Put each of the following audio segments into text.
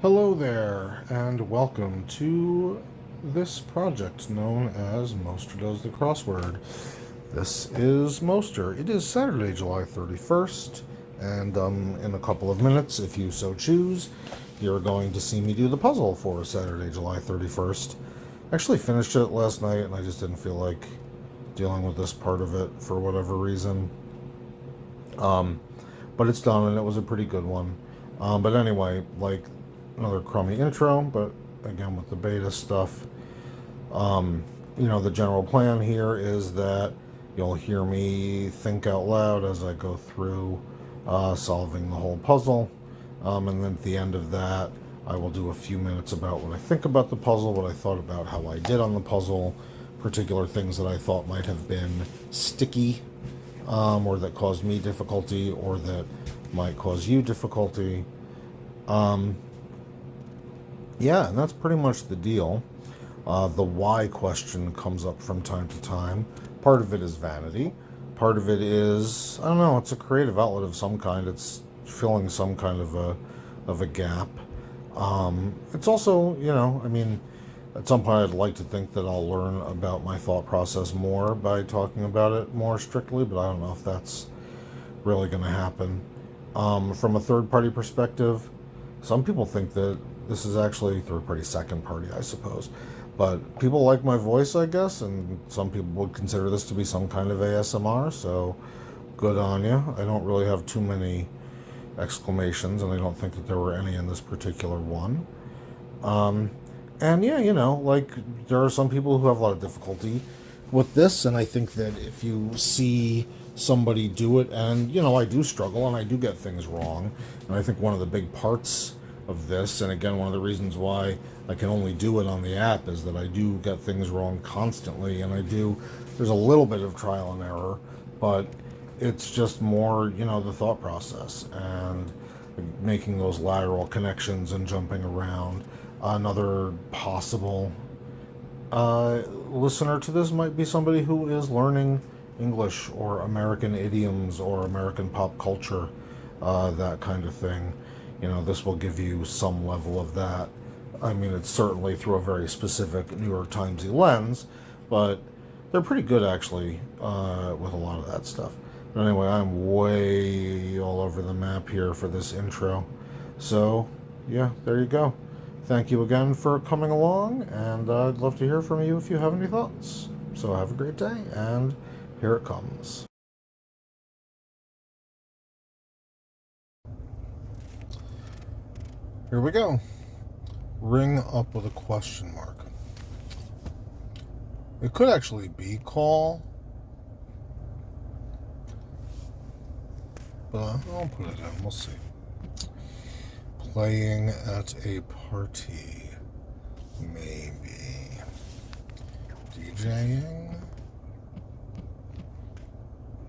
Hello there, and welcome to this project known as Moster Does the Crossword. This is Moster. It is Saturday, July 31st, and in a couple of minutes, if you so choose, you're going to see me do the puzzle for Saturday, July 31st. I actually finished it last night, and I just didn't feel like dealing with this part of it for whatever reason. But it's done, and it was a pretty good one. But anyway, like another crummy intro, but again with the beta stuff. The general plan here is that you'll hear me think out loud as I go through solving the whole puzzle. And then at the end of that, I will do a few minutes about what I think about the puzzle, what I thought about how I did on the puzzle, particular things that I thought might have been sticky, or that caused me difficulty, or that might cause you difficulty. Yeah, and that's pretty much the deal. The why question comes up from time to time. Part of it is vanity. Part of it is, I don't know, it's a creative outlet of some kind. It's filling some kind of a gap. It's also, at some point I'd like to think that I'll learn about my thought process more by talking about it more strictly, but I don't know if that's really going to happen. From a third party perspective, some people think that this is actually third party, second party, I suppose. But people like my voice, I guess, and some people would consider this to be some kind of ASMR, so good on you. I don't really have too many exclamations, and I don't think that there were any in this particular one. And yeah, there are some people who have a lot of difficulty with this, and I think that if you see somebody do it, and I do struggle and I do get things wrong, and I think one of the big parts of this, and again, one of the reasons why I can only do it on the app, is that I do get things wrong constantly, and there's a little bit of trial and error, but it's just more, the thought process and making those lateral connections and jumping around. Another possible listener to this might be somebody who is learning English or American idioms or American pop culture, that kind of thing. This will give you some level of that. I mean, it's certainly through a very specific New York Timesy lens, but they're pretty good actually, with a lot of that stuff. But anyway, I'm way all over the map here for this intro. So, yeah, there you go. Thank you again for coming along, and I'd love to hear from you if you have any thoughts. So have a great day, and here it comes. Here we go. Ring up with a question mark. It could actually be call, but I'll put it in. We'll see. Playing at a party. Maybe. DJing.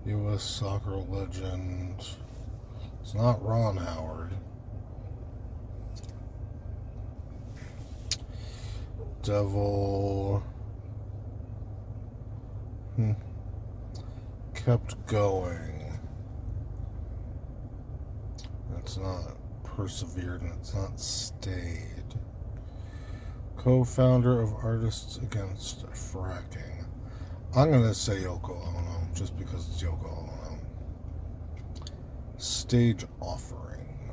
U.S. soccer legend. It's not Ron Howard. Devil. Kept going. It's not persevered, and it's not stayed. Co-founder of Artists Against Fracking. I'm going to say Yoko Ono, just because it's Yoko Ono. Stage offering.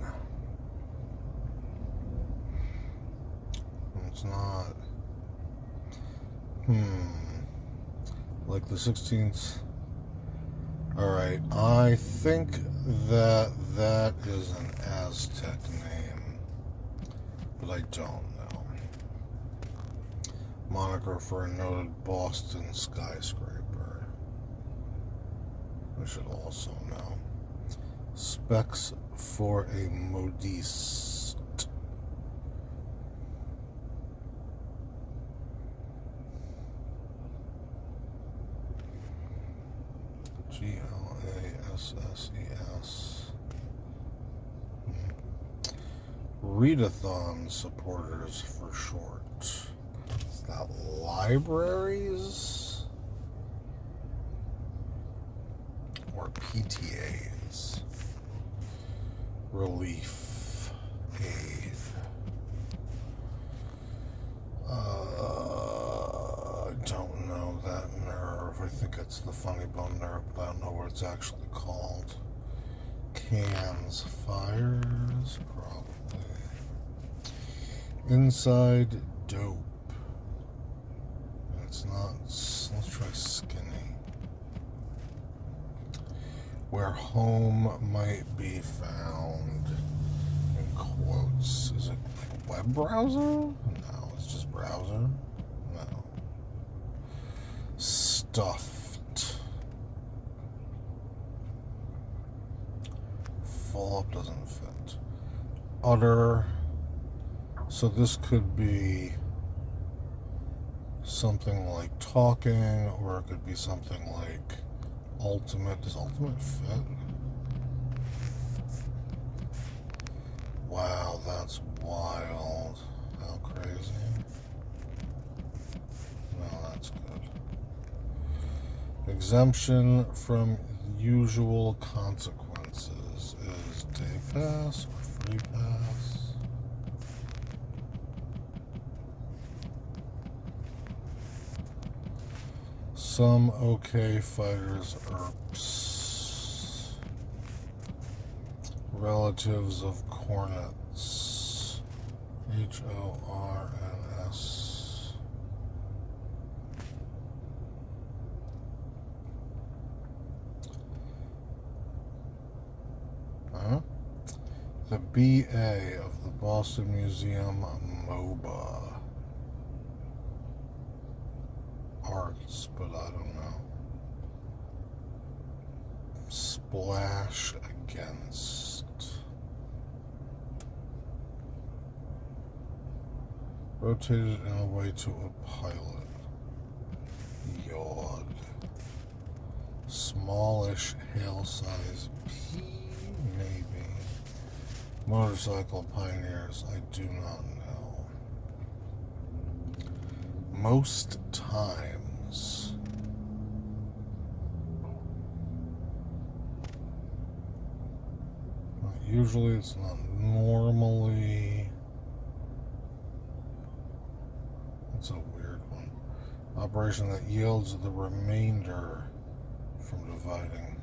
It's not. Like the 16th. Alright, I think that is an Aztec name, but I don't know. Moniker for a noted Boston skyscraper. I should also know. Specs for a modiste. GLASSES. Readathon supporters for short. Is that libraries? Or PTAs? Relief. Aid. it's the funny bone nerve, but I don't know what it's actually called. Cans, fires, probably. Inside dope. It's not. Let's try skinny. Where home might be found. In quotes. Is it like web browser? No, it's just browser. No. Stuffed. Full up doesn't fit. Utter. So this could be something like talking, or it could be something like ultimate. Does ultimate fit? Wow, that's wild. How crazy. No, that's good. Exemption from usual consequences is day pass or free pass. Some okay fighters ERPs. Relatives of cornets. HORNS. The BA of the Boston Museum MOBA. Arts, but I don't know. Splash against. Rotated in a way to a pilot. Yawn. Smallish hail size P, maybe. Motorcycle pioneers, I do not know. Most times. Usually it's not normally. That's a weird one. Operation that yields the remainder from dividing.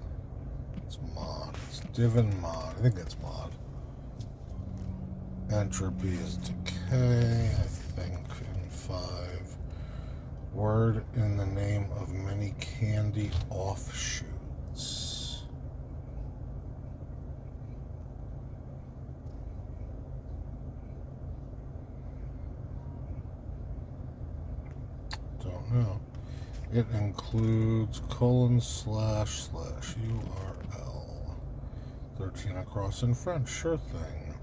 It's mod. It's div and mod. I think it's mod. Entropy is decay, I think, in 5. Word in the name of many candy offshoots. Don't know. It includes : / URL. 13 across in French, sure thing.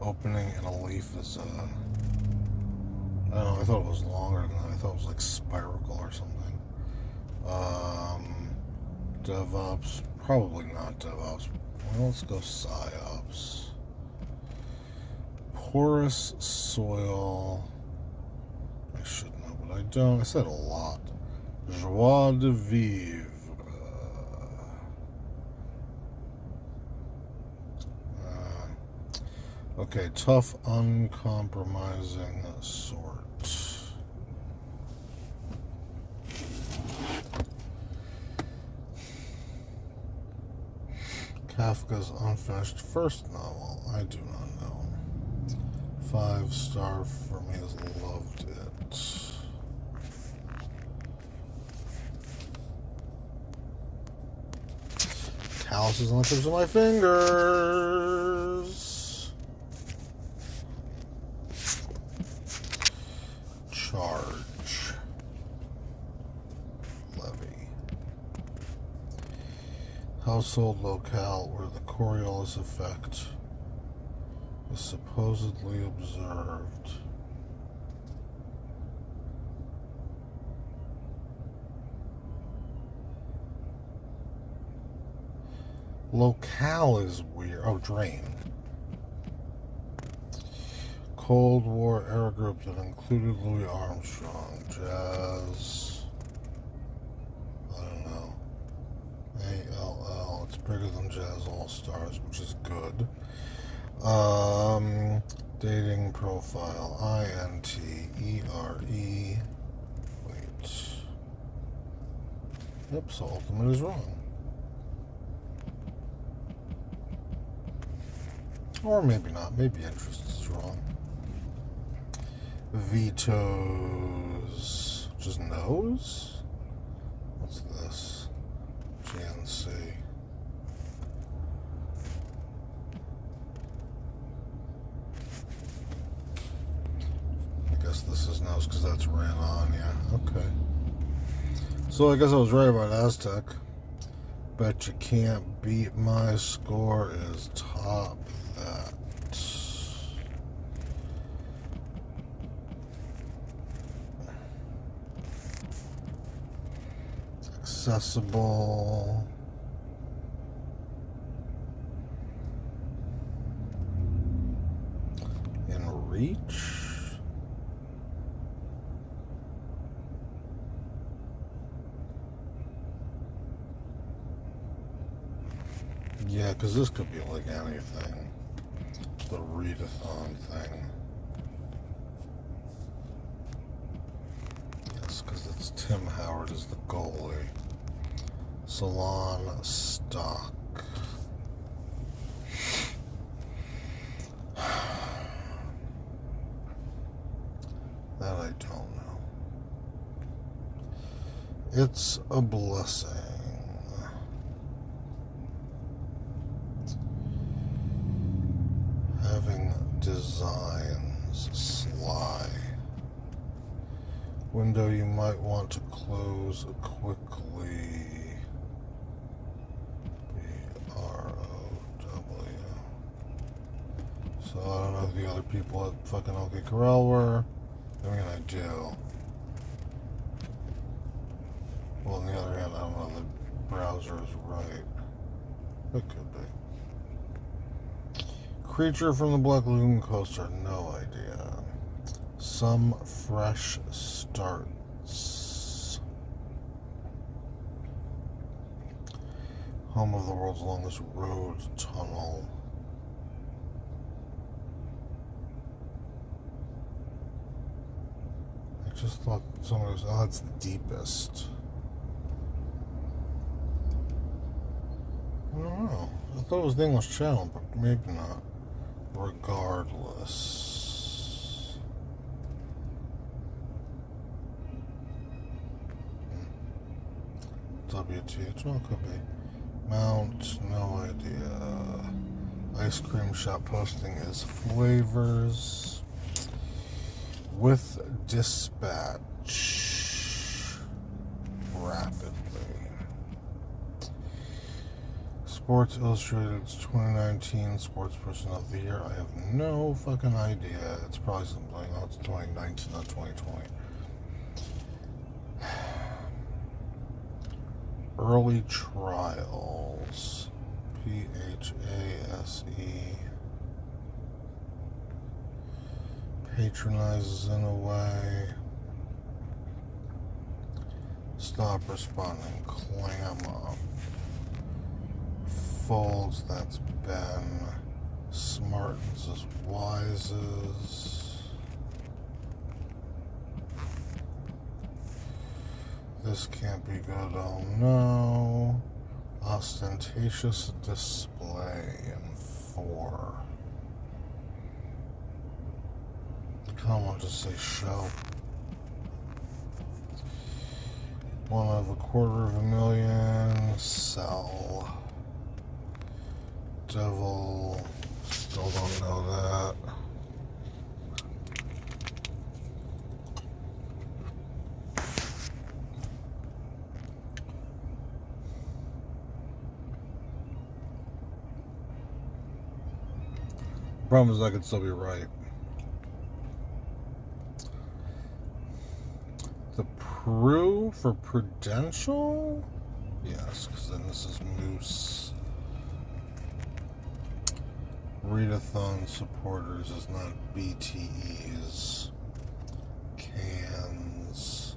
Opening in a leaf is I don't know, I thought it was longer than that. I thought it was like spiral or something. DevOps, probably not DevOps. Well, let's go PsyOps. Porous soil. I should know, but I don't. I said a lot. Joie de vivre. Okay, tough, uncompromising sort. Kafka's unfinished first novel. I do not know. 5-star for me has loved it. Calluses on the tips of my fingers. Charge. Levy. Household locale where the Coriolis effect is supposedly observed. Locale is weird. Oh, drain. Cold War era group that included Louis Armstrong. Jazz. I don't know. ALL. It's bigger than Jazz All Stars, which is good. Dating profile. INTERE. Wait. Yep, so ultimate is wrong. Or maybe not. Maybe interest is wrong. Vetoes. Just no's? What's this? GNC. I guess this is no's because that's ran on, yeah. Okay. So I guess I was right about Aztec. Bet you can't beat my score is top that. Accessible. In reach. Yeah, because this could be like anything. The readathon thing. Yes, because it's Tim Howard as the goalie. Salon stock. That I don't know. It's a blessing. Having designs sly. Window you might want to close quickly. B-R-O-W. So I don't know who the other people at fucking OK Corral were. I mean, I do. Well, on the other hand, I don't know, the browser is right. It could be. Creature from the Black Lagoon Coaster, no idea. Some fresh starts. Home of the world's longest road tunnel. I just thought somebody was, oh, it's the deepest. I don't know. I thought it was the English Channel, but maybe not. Regardless. WTH, well, could be. Mount, no idea. Ice cream shop posting is flavors. With dispatch. Rapidly. Sports Illustrated's 2019 Sports Person of the Year. I have no fucking idea. It's probably something. Oh, it's 2019, not 2020. Early Trials. P-H-A-S-E. Patronizes in a way. Stop responding. Clam up. Folds, that's Ben. Smartens is Wises. This can't be good, oh no. Ostentatious display in 4. I kind of want to just say show. 1/4 sell. Devil, still don't know that. Problem is I could still be right. The Pru for Prudential? Yes, because then this is Moose. Readathon supporters is not BTEs. Cans.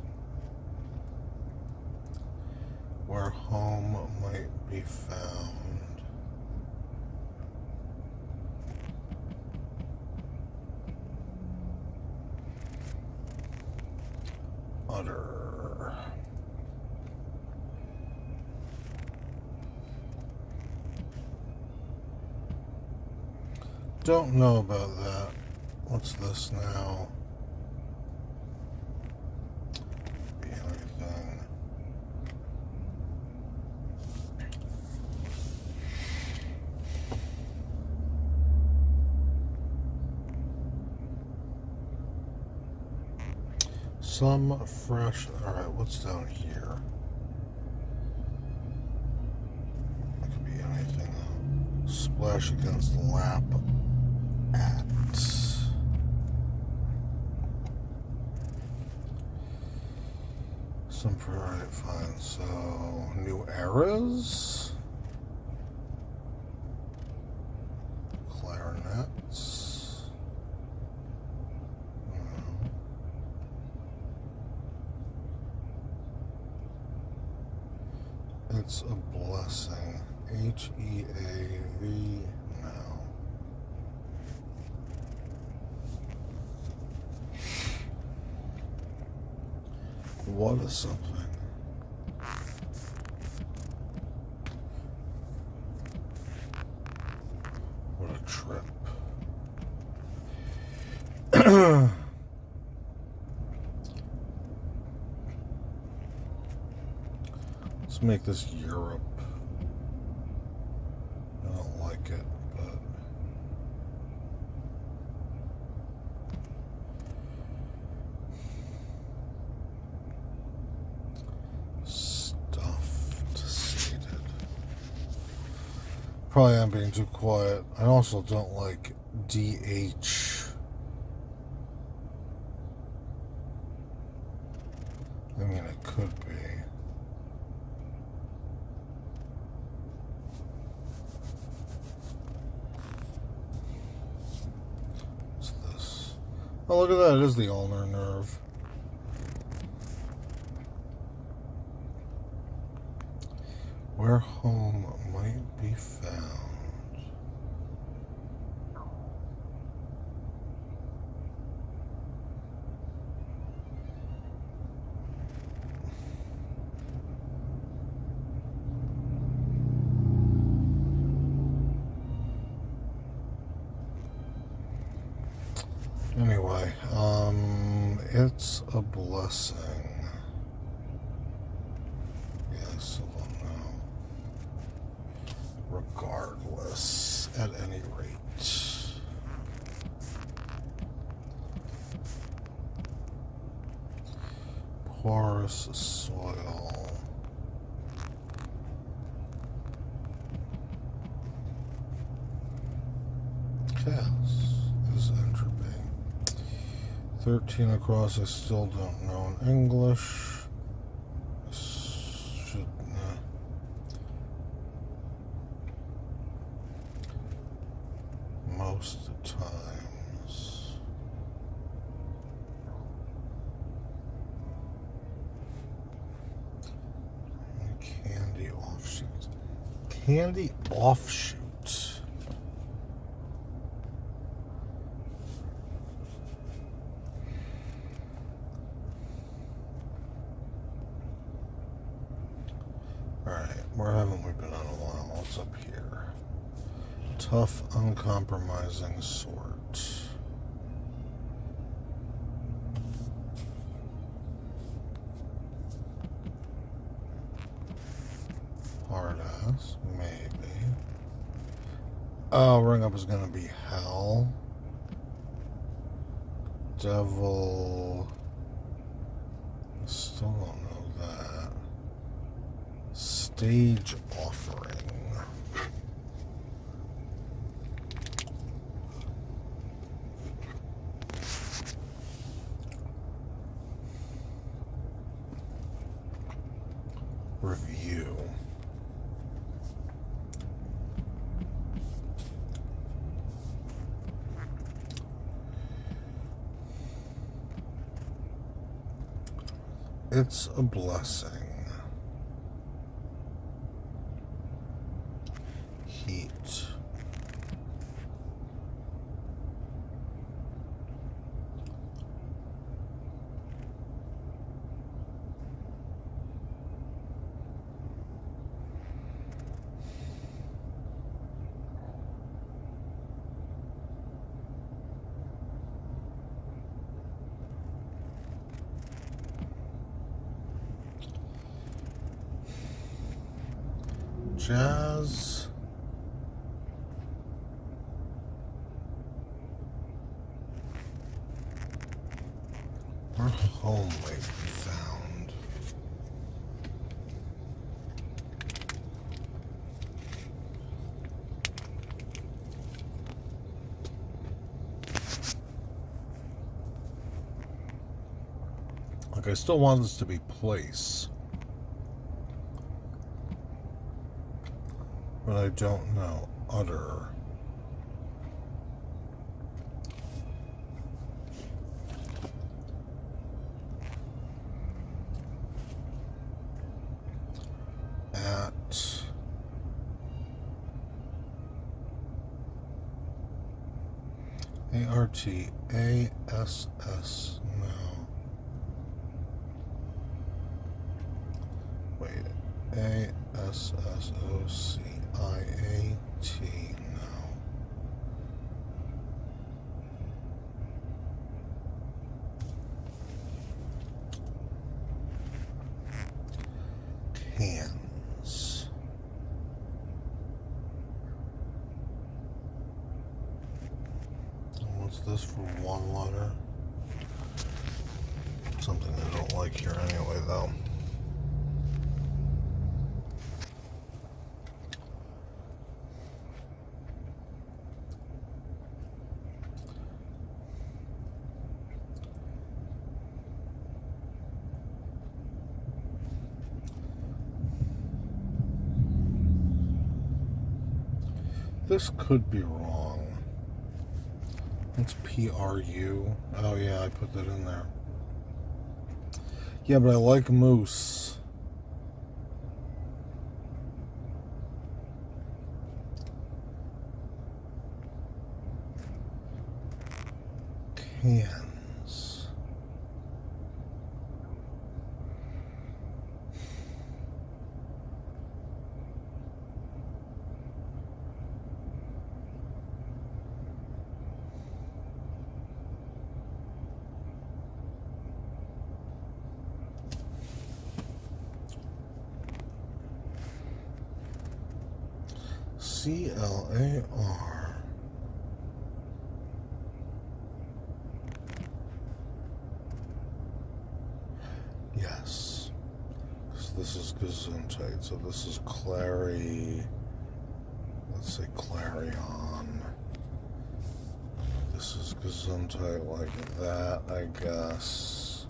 Where home might be found. Utter. Don't know about that. What's this now? Be anything. Some fresh. Alright, what's down here? It could be anything though. Splash against the lap at. Some alright, fine. So new eras. Clarinets. It's a blessing. Heav. No. What is something? What a trip. Let's make this Europe. I don't like it, but stuffed, seated. Probably am being too quiet. I also don't like DH. I mean, it could be. What's this? Oh, look at that. It is the ulnar nerve. Where home might be found. Anyway, it's a blessing. Yes, I don't know. Regardless, at any rate. Porous soil. Chaos is entropy. 13 across, I still don't know in English. Should, most times. Candy offshoot. Candy offshoot. Alright, where haven't we been on a while? What's up here? Tough, uncompromising sort. Hard ass, maybe. Oh, ring up is gonna be hell. Devil. I still don't know that. Stage offering. Review. It's a blessing. Heat. Jazz. Where home might be found. Like, I still want this to be place, but I don't know. Utter. At. A-R-T-A-S-S. No. Wait. A-S-S-O-C-I-A-T. No. Cans. And what's this for one letter? Something I don't like here anyway, though. This could be wrong. It's P-R-U. Oh, yeah, I put that in there. Yeah, but I like moose. Cans. C-L-A-R. Yes. So this is gesundheit. So this is clary. Let's say clarion. This is gesundheit like that, I guess.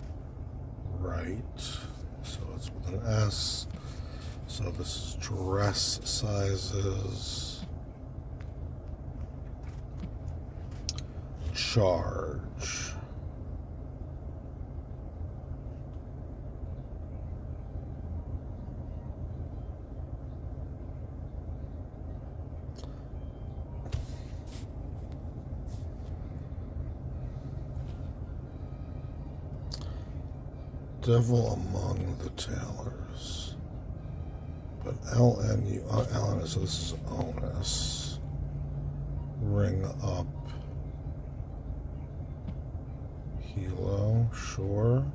Right. So it's with an S. So this is dress sizes. Charge. Devil among the tailors. But L-N-U, L-N, so this is onus. Ring up. Hilo, sure.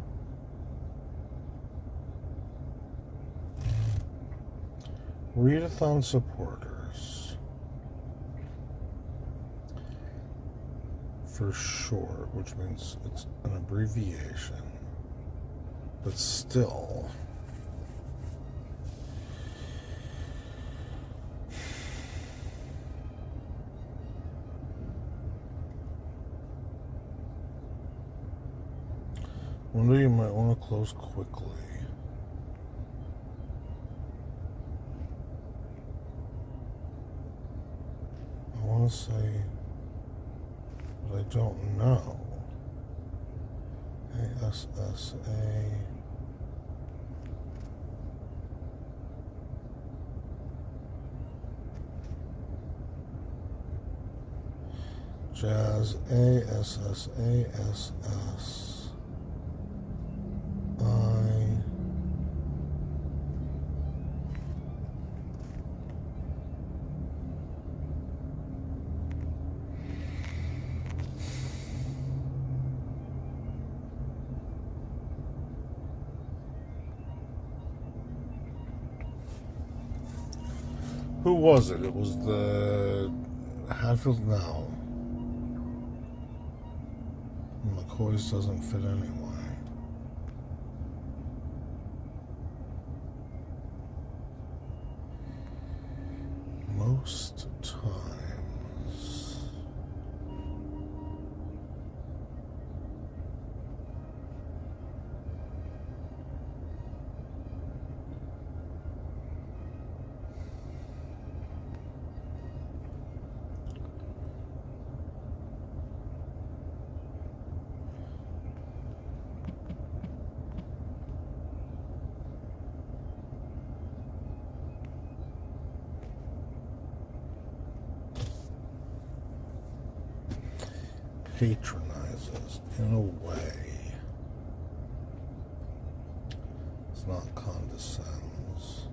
Readathon supporters. For short, which means it's an abbreviation. But still. Wonder you might want to close quickly. I want to say, but I don't know. A-S-S-A. Jazz, A-S-S-A-S-S. Who was it? It was the Hatfield. No, McCoy's doesn't fit anyway. Most times. Patronizes in a way. It's not condescends.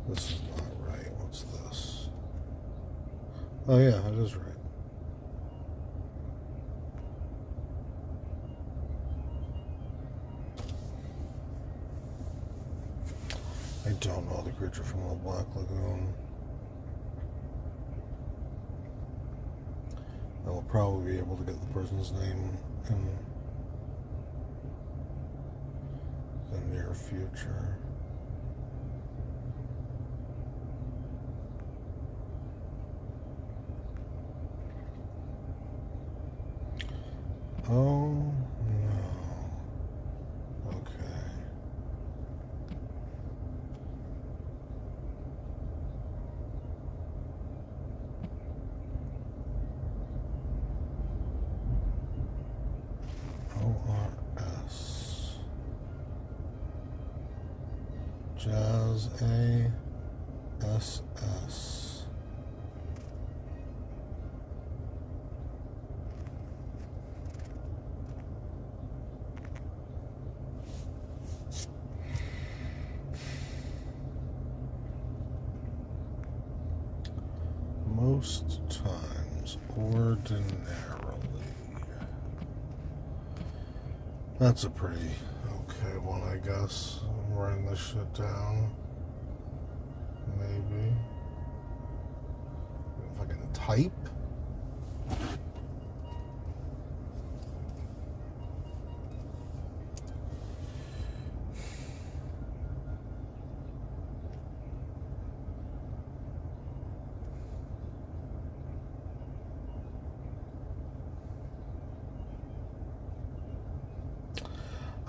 This is not right. What's this? Oh yeah, it is right. I don't know the creature from the Black Lagoon. I will probably be able to get the person's name in the near future. Oh no. Okay. ORS. Jazz ASS. Most times, ordinarily. That's a pretty okay one, I guess. I'm writing this shit down. Maybe. If I can type.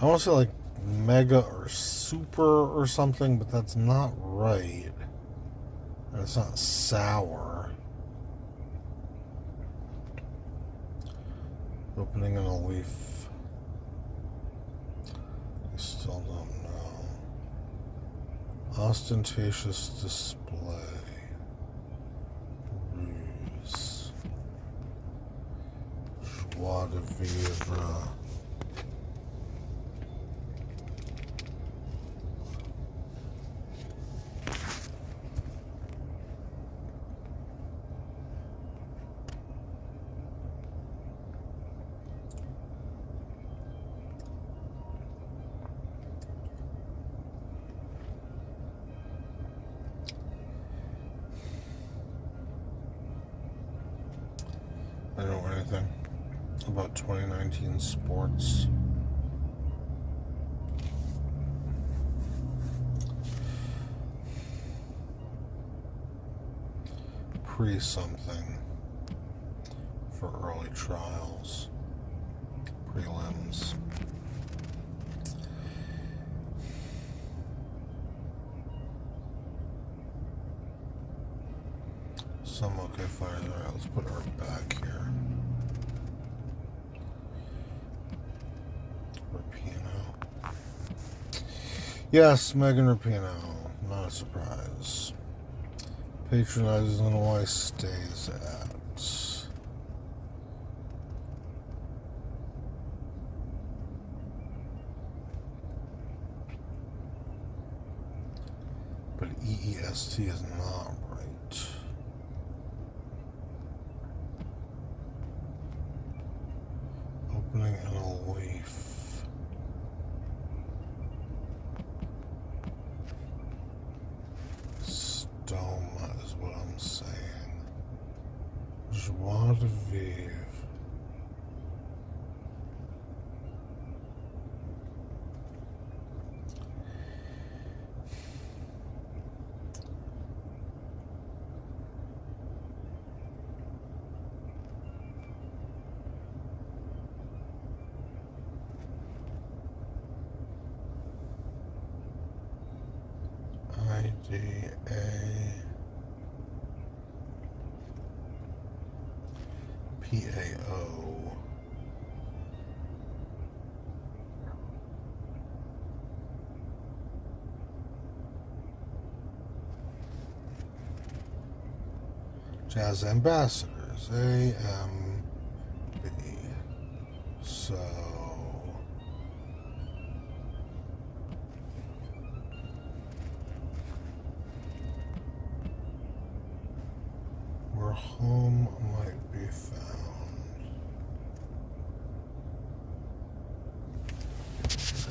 I want to say like mega or super or something, but that's not right. And it's not sour. Opening in a leaf. I still don't know. Ostentatious display. Ruse. Joie de vivre. I don't know anything about 2019 sports. Pre-something for early trials. Prelims. Some okay fires. Alright, let's put her back here. Rapino. Yes, Megan Rapino. Not a surprise. Patronizes in Hawaii, stays at. But EEST is not right. Opening in a leaf. Stoma Aviv. IDAPAO. Jazz Ambassadors, AMB. So where home might be found.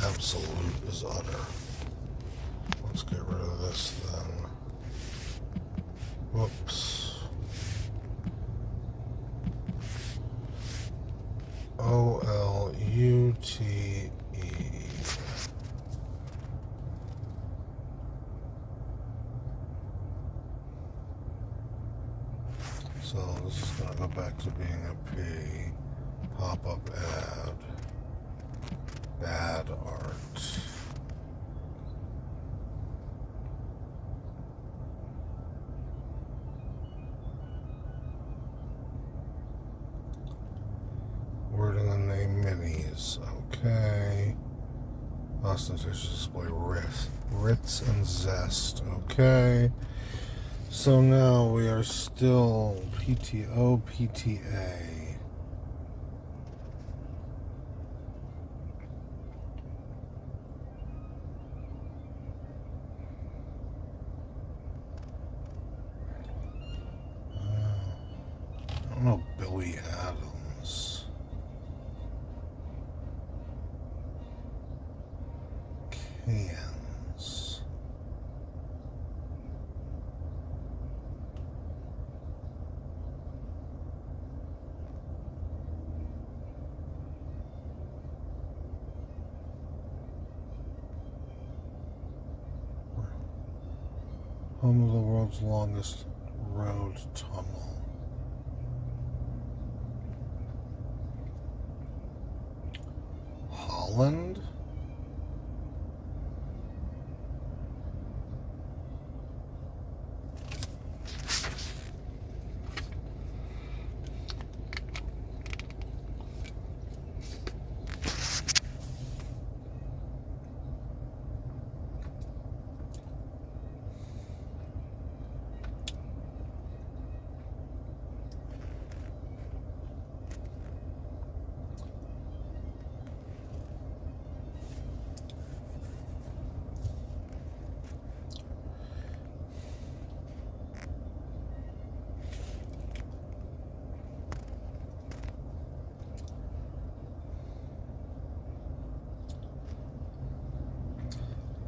Absolute is utter. Let's get rid of this then. Whoops. OLUTE. So this is going to go back to being a P. Pop-up ad. Bad art. Word in the name minis. Okay. Ostentatious display Ritz and Zest. Okay. So now we are still PTO, PTA. I don't know, Billy Adams. Cans. Home of the world's longest road tunnel. Holland?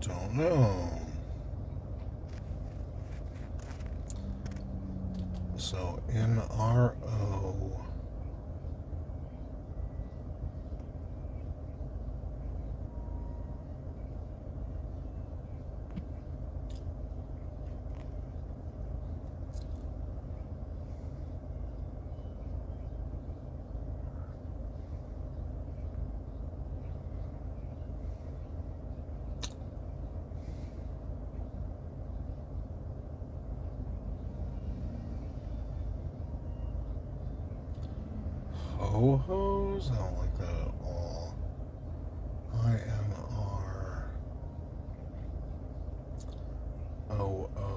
Don't know. So NRO. Ho-hos? I don't like that at all. INR. OO.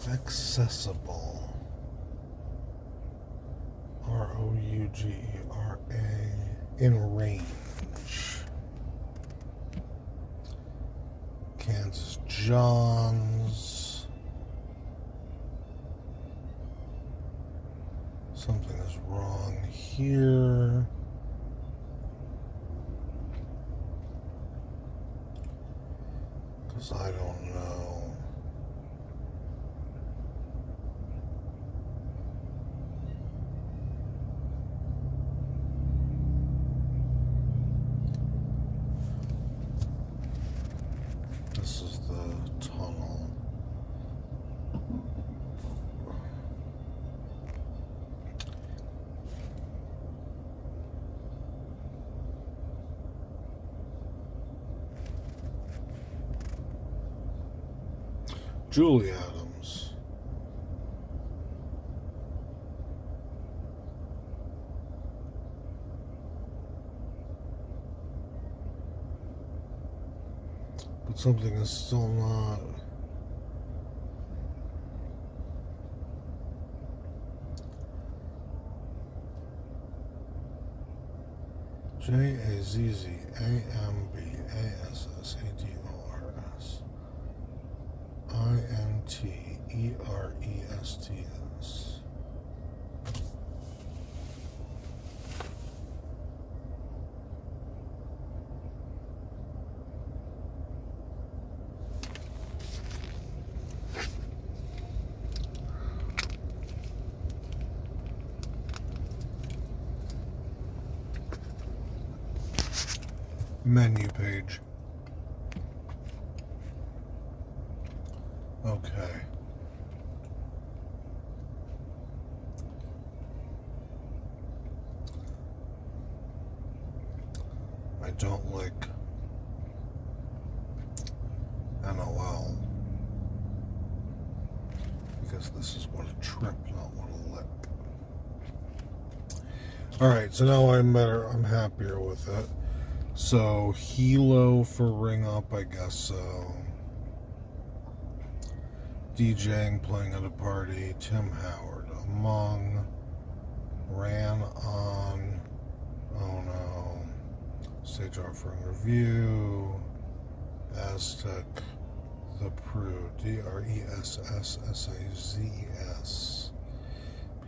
Accessible. ROUD. Gera. In range. Kansas Johns. Something is wrong here. Because I don't know. This is the tunnel. Julie Adams. But something is still not. Jazzambassadors. Interests. Menu page. Okay. I don't like NOL because this is what a trip, not what a lip. Alright, so now I'm happier with it. So Hilo for Ring Up, I guess so. DJing, playing at a party. Tim Howard. Among. Ran on. Oh no. Stage offering review. Aztec. The Prude. DRESSSAZES.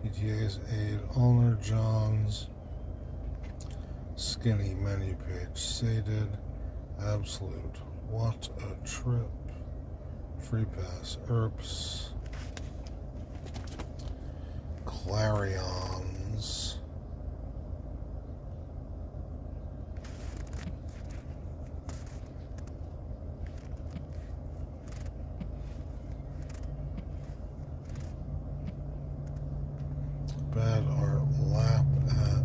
PTA's Aid. Ulner Johns. Skinny menu page. Sated. Absolute. What a trip. Free Pass. Earps. Clarions. Bad Art Lap at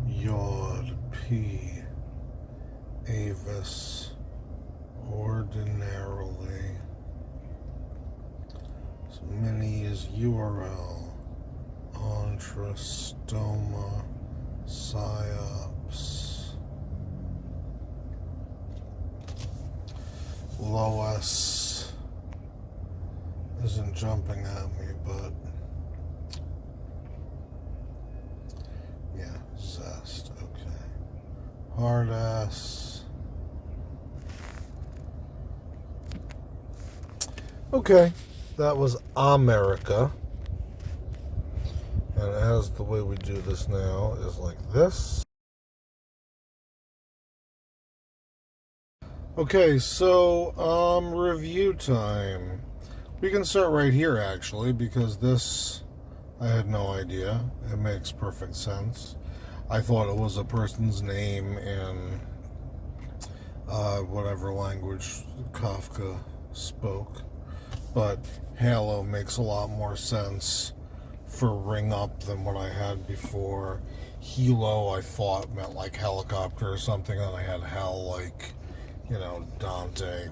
Yod P. Avis. Ordinarily. So mini is URL. Ontrostoma. Psyops. Lois isn't jumping at me, but yeah, Zest, okay. Hard ass. Okay, that was America. And as the way we do this now is like this. Okay, so review time. We can start right here actually, because this I had no idea. It makes perfect sense. I thought it was a person's name in whatever language Kafka spoke. But Halo makes a lot more sense for Ring Up than what I had before. Hilo I thought meant like helicopter or something, and I had Hell like, you know, Dante.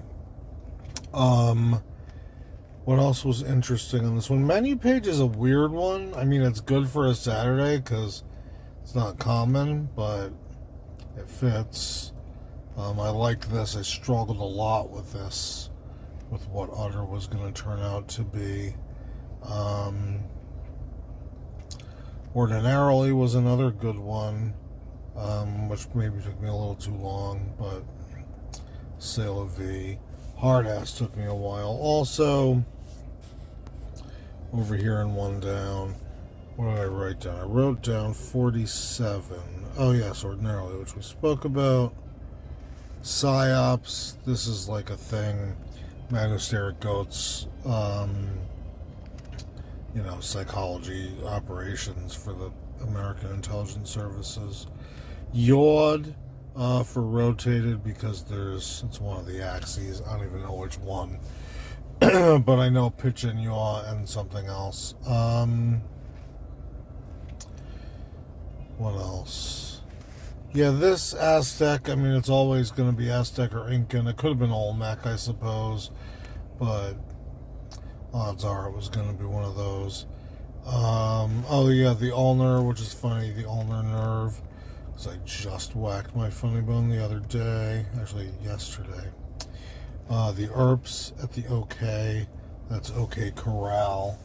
What else was interesting on this one? Menu page is a weird one. I mean, it's good for a Saturday because it's not common, but it fits. I liked this. I struggled a lot with this, with what Utter was going to turn out to be. Ordinarily was another good one, which maybe took me a little too long, but C'est la vie. Hard Ass took me a while. Also, over here in one down, what did I write down? I wrote down 47. Oh yes, Ordinarily, which we spoke about. PsyOps, this is like a thing. Magisteric Goats, psychology operations for the American Intelligence Services. Yawed, for rotated, because it's one of the axes. I don't even know which one. But I know pitch and yaw and something else. What else? Yeah, this Aztec, it's always going to be Aztec or Incan. It could have been Olmec, I suppose. But odds are it was going to be one of those. The ulnar, which is funny, the ulnar nerve. Because I just whacked my funny bone the other day. Actually, yesterday. The ERPs at the OK. That's OK Corral.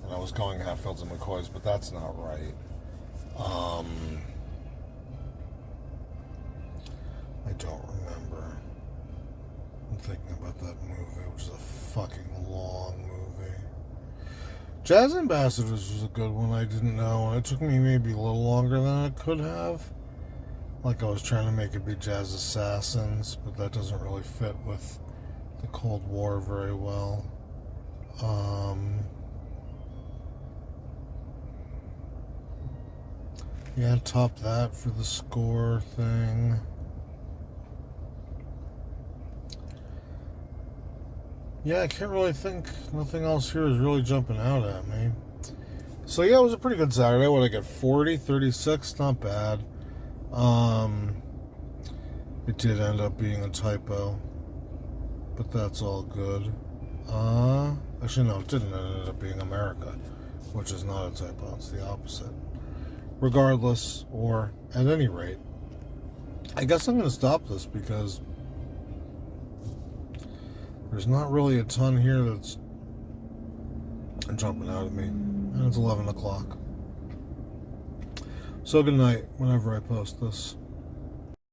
And I was going Hatfields and McCoys, but that's not right. I don't remember. I'm thinking about that movie, which is a fucking long movie. Jazz Ambassadors was a good one. I didn't know. It took me maybe a little longer than it could have. Like I was trying to make it be Jazz Assassins, but that doesn't really fit with the Cold War very well. Top that for the score thing. Yeah, I can't really think. Nothing else here is really jumping out at me. So yeah, it was a pretty good Saturday. What did I get? 40, 36? Not bad. It did end up being a typo, but that's all good. Actually, no, it didn't. It ended up being America, which is not a typo. It's the opposite. Regardless, or at any rate, I guess I'm going to stop this because there's not really a ton here that's jumping out at me. And it's 11 o'clock. So good night whenever I post this.